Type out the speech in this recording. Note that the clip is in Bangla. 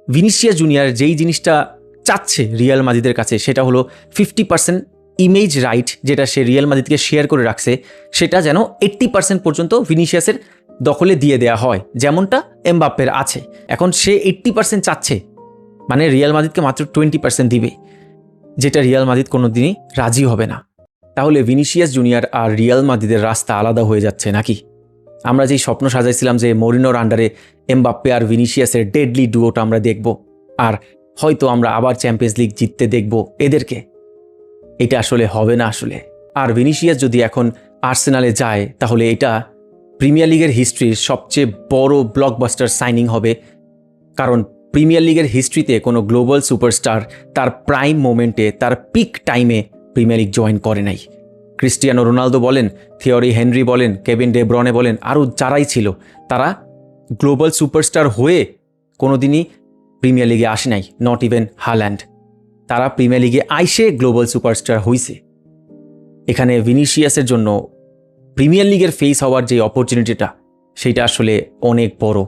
ভিনিসিয়াস জুনিয়র যেই জিনিসটা চাচ্ছে রিয়াল মাদ্রিদের কাছে সেটা হলো 50% ইমেজ রাইট, যেটা সে রিয়াল মাদ্রিদকে শেয়ার করে রাখছে, সেটা যেন 80% পর্যন্ত ভিনিসিয়াসের দখলে দিয়ে দেওয়া হয়, যেমনটা এমবাপ্পের আছে। এখন সে 80% চাচ্ছে, মানে রিয়াল মাদ্রিদকে মাত্র 20% দিবে, যেটা রিয়াল মাদ্রিদ কোনো দিনই রাজি হবে না। তাহলে ভিনিসিয়াস জুনিয়র আর রিয়াল মাদ্রিদের রাস্তা আলাদা হয়ে যাচ্ছে নাকি? আমরা যেই স্বপ্ন সাজাইছিলাম যে মরিনোর আন্ডারে এমবাপ্পে আর ভিনিসিয়াসের ডেডলি ডুয়োটা আমরা দেখব, আর হয়তো আমরা আবার চ্যাম্পিয়ন্স লিগ জিততে দেখব এদেরকে, এটা আসলে হবে না আসলে। আর ভিনিসিয়াস যদি এখন আর্সেনালে যায় তাহলে এটা প্রিমিয়ার লিগের হিস্ট্রির সবচেয়ে বড় ব্লকবাস্টার সাইনিং হবে, কারণ প্রিমিয়ার লিগের হিস্ট্রিতে কোনো গ্লোবাল সুপারস্টার তার প্রাইম মোমেন্টে, তার পিক টাইমে প্রিমিয়ার লিগ জয়েন করে নাই। ক্রিস্টিয়ানো রোনালদো বলেন, থিওরি হেনরি বলেন, কেভিন ডে ব্রনে বলেন, আরও যারাই ছিল, তারা গ্লোবাল সুপারস্টার হয়ে কোনোদিনই প্রিমিয়ার লিগে আসে নাই। নট ইভেন হাল্যান্ড, তারা প্রিমিয়ার লিগে আইসে গ্লোবাল সুপারস্টার হইছে। এখানে ভিনিসিয়াসের জন্য প্রিমিয়ার লিগের ফেস হওয়ার যে অপরচুনিটিটা, সেটা আসলে অনেক বড়।